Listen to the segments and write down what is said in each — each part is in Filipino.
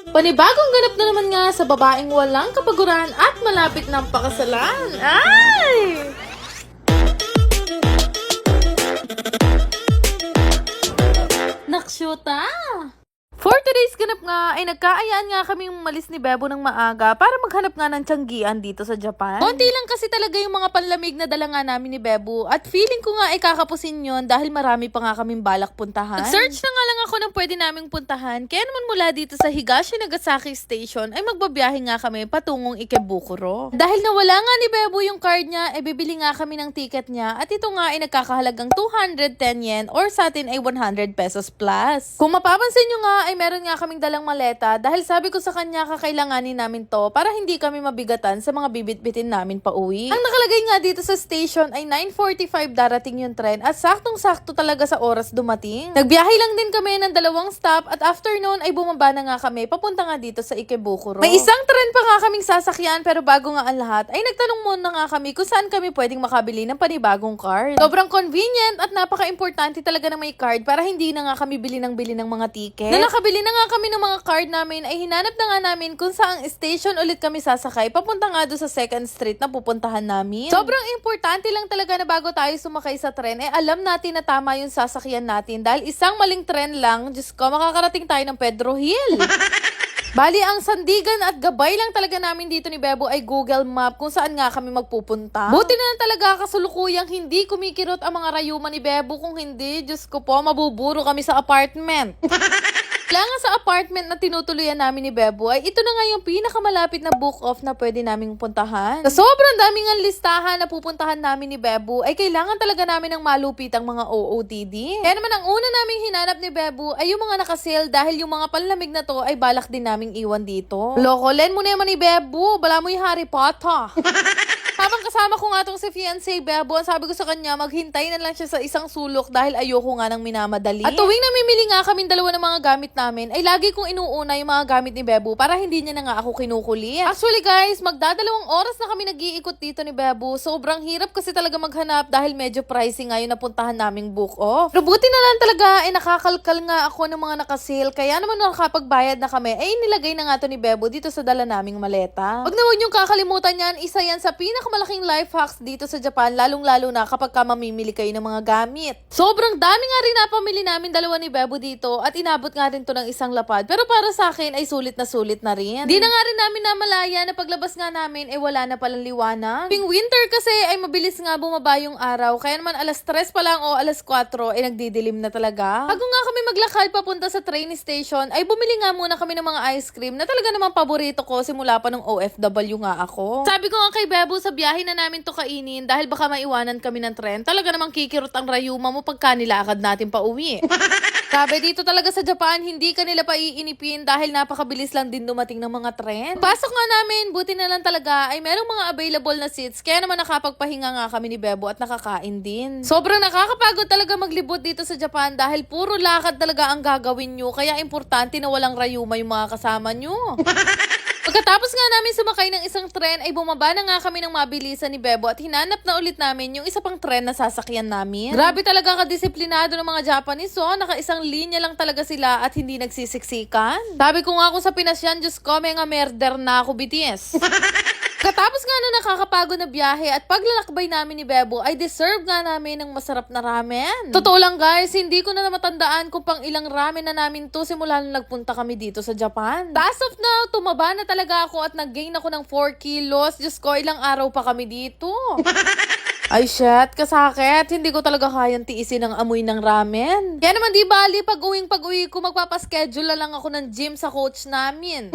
Panibagong ganap na naman nga sa babaeng walang kapaguran at malapit ng pakasalan. Ay! Naksyuta! For today's ganap nga, ay nagkaayaan nga kami umalis ni Bebo ng maaga para maghanap nga ng tiyanggian dito sa Japan. Konti lang kasi talaga yung mga panlamig na dala nga namin ni Bebo at feeling ko nga ay kakapusin yun dahil marami pa nga kaming balak puntahan. Nag-search na nga lang ako ng pwede naming puntahan kaya naman mula dito sa Higashi Nagasaki Station ay magbabiyahe nga kami patungong Ikebukuro. Dahil nawala nga ni Bebo yung card niya, ay bibili nga kami ng ticket niya at ito nga ay nagkakahalagang 210 yen or sa atin ay 100 pesos plus. Kung mapapansin nyo nga, ay meron nga kaming dalang maleta dahil sabi ko sa kanya kakailanganin namin to para hindi kami mabigatan sa mga bibit-bitin namin pa uwi. Ang nakalagay nga dito sa station ay 9:45 darating yung tren at saktong-sakto talaga sa oras dumating. Nagbiyahe lang din kami ng 2 stop at after noon ay bumaba na nga kami papunta nga dito sa Ikebukuro. May isang tren pa nga kaming sasakyan pero bago nga ang lahat ay nagtanong muna nga kami kung saan kami pwedeng makabili ng panibagong card. Sobrang convenient at napaka-importante talaga na may card para hindi na nga kami bili ng mga ticket. Nakabili na nga kami ng mga card namin ay hinanap na nga namin kung saang station ulit kami sasakay papunta nga doon sa 2nd Street na pupuntahan namin. Sobrang importante lang talaga na bago tayo sumakay sa tren ay alam natin na tama yung sasakyan natin dahil isang maling tren lang, Diyos ko, makakarating tayo ng Pedro Hill. Bali, ang sandigan at gabay lang talaga namin dito ni Bebo ay Google Map kung saan nga kami magpupunta. Buti na lang talaga kasulukuyang hindi kumikirot ang mga rayuma ni Bebo, kung hindi, Diyos ko po, mabuburo kami sa apartment. Kaya nga sa apartment na tinutuluyan namin ni Bebo ay ito na nga yung pinakamalapit na book off na pwede naming puntahan. Sa sobrang daming ang listahan na pupuntahan namin ni Bebo ay kailangan talaga namin ng malupitang mga OOTD. Kaya naman ang una naming hinanap ni Bebo ay yung mga nakasale dahil yung mga panlamig na to ay balak din naming iwan dito. Loko, len mo naman ni Bebo, bala mo yung Harry Potter. Habang kasama ko nga itong si fiancé Bebo, sabi ko sa kanya maghintay na lang siya sa isang sulok dahil ayoko nga nang minamadali. At tuwing namimili nga kaming dalawa ng mga gamit namin, ay lagi kong inuuna yung mga gamit ni Bebo para hindi niya na nga ako kinukulit. Actually guys, magdadalawang oras na kami nag-iikot dito ni Bebo. Sobrang hirap kasi talaga maghanap dahil medyo pricey nga yung napuntahan naming book off. Pero buti na lang talaga ay nakakalkal nga ako ng mga nakasale, kaya naman nakapagbayad na kami ay nilagay na nga to ni Bebo dito sa dala naming maleta. Huwag na huwag niyong kakalimutan yan, isa yan sa malaking life hacks dito sa Japan, lalong-lalo na kapag ka mamimili kayo ng mga gamit. Sobrang dami nga rin napamili namin dalawa ni Bebo dito at inabot nga rin to ng isang lapad. Pero para sa akin ay sulit na rin. Di na nga rin namin namalaya na paglabas nga namin ay wala na palang liwanag. Ping winter kasi ay mabilis nga bumaba yung araw, kaya naman alas 3 pa lang o alas 4 ay nagdidilim na talaga. Bago nga kami maglakad papunta sa train station ay bumili nga muna kami ng mga ice cream na talaga namang paborito ko simula pa ng OFW nga ako. Sabi ko nga kay Bebo, sa biyahe na namin to kainin dahil baka maiwanan kami ng tren. Talaga namang kikirot ang rayuma mo pagka nilakad natin pa uwi. Sabi dito talaga sa Japan, hindi kanila pa iinipin dahil napakabilis lang din dumating ng mga tren. Pasok nga namin, buti na lang talaga ay merong mga available na seats, kaya naman nakapagpahinga nga kami ni Bebo at nakakain din. Sobrang nakakapagod talaga maglibot dito sa Japan dahil puro lakad talaga ang gagawin nyo, kaya importante na walang rayuma yung mga kasama nyo. Pagkatapos nga namin sumakay ng isang tren ay bumaba na nga kami ng mabilisan ni Bebo at hinanap na ulit namin yung isa pang tren na sasakyan namin. Grabe talaga kadisiplinado ng mga Japanese, so naka-isang linya lang talaga sila at hindi nagsisiksikan. Sabi ko nga kung sa Pinas yan, Diyos ko, may nga murder na ako, BTS. Katapos nga na nakakapagod na biyahe at paglalakbay namin ni Bebo ay deserve nga namin ng masarap na ramen. Totoo lang guys, hindi ko na matandaan kung pang ilang ramen na namin to simula nung nagpunta kami dito sa Japan. As of now, tumaba na talaga ako at nag-gain ako ng 4 kilos. Diyos ko, ilang araw pa kami dito. Ay shit, kasakit. Hindi ko talaga kayang tiisin ang amoy ng ramen. Kaya naman di bali, pag-uwi ko, magpapaschedule na lang ako ng gym sa coach namin.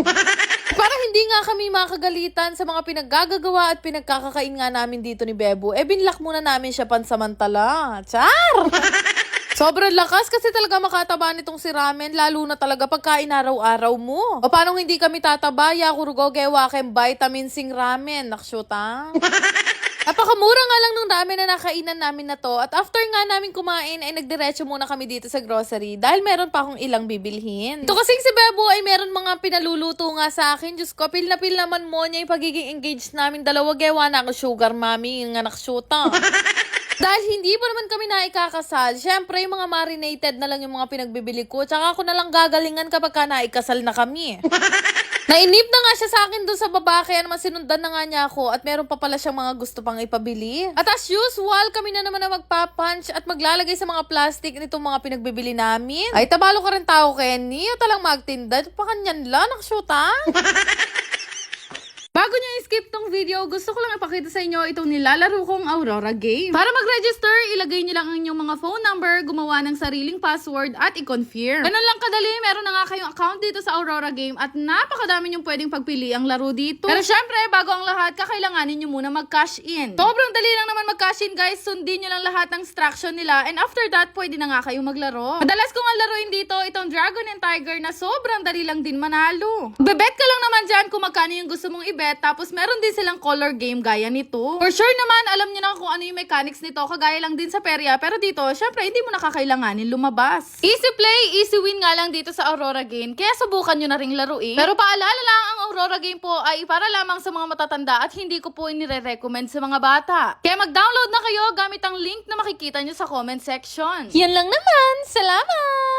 Para hindi nga kami makagalitan sa mga pinaggagawa at pinagkakakain nga namin dito ni Bebo, binlock muna namin siya pansamantala. Char! Sobrang lakas kasi talaga makataba nitong si ramen, lalo na talaga pagkain araw-araw mo. O paano hindi kami tataba? Yakurugo gewa kem vitamin sing ramen. Naksyuta. Napakamura nga lang nung ramen na nakainan namin na to. At after nga namin kumain ay nagdiretso muna kami dito sa grocery dahil meron pa akong ilang bibilhin. Ito kasing si Bebo ay meron mga pinaluluto nga sa akin. Diyos ko, pil naman mo niya yung pagiging engaged namin. Dalawa gewa na ako sugar mommy, yung anak syuta. Dahil hindi pa naman kami naikakasal, syempre yung mga marinated na lang yung mga pinagbibili ko. Tsaka ako na lang gagalingan kapag ka naikasal na kami. Nainip na nga siya sa akin doon sa baba, kaya naman sinundan na nga niya ako at meron pa pala siyang mga gusto pang ipabili. At as usual, kami na naman na magpapunch at maglalagay sa mga plastic nitong mga pinagbibili namin. Ay, tabalo ka rin tao, Kenny. O talang magtinda. Pakanyan lang, nakashoot ha? Bago nyo i-skip tong video, gusto ko lang ipakita sa inyo itong nilalaro kong Aurora game. Para mag-register, ilagay nyo lang ang inyong mga phone number, gumawa ng sariling password at i-confirm. Ganun lang kadali, meron na nga kayong account dito sa Aurora game at napakadami nyong pwedeng pagpili ang laro dito. Pero syempre, bago ang lahat, kakailanganin nyo muna mag-cash in. Sobrang dali lang naman mag-cash in guys, sundin nyo lang lahat ng instruction nila and after that, pwede na nga kayong maglaro. Madalas kong ang laruin dito, itong Dragon and Tiger na sobrang dali lang din manalo. Bebet ka lang naman dyan kung magkano yung gusto mong i-bet. Tapos meron din silang color game gaya nito. For sure naman, alam niyo na kung ano yung mechanics nito. Kagaya lang din sa perya. Pero dito, syempre, hindi mo nakakailanganin lumabas. Easy play, easy win nga lang dito sa Aurora game. Kaya subukan nyo na ring laruin. Pero paalala lang, ang Aurora game po ay para lamang sa mga matatanda at hindi ko po inire-recommend sa mga bata. Kaya mag-download na kayo gamit ang link na makikita nyo sa comment section. Yan lang naman. Salamat!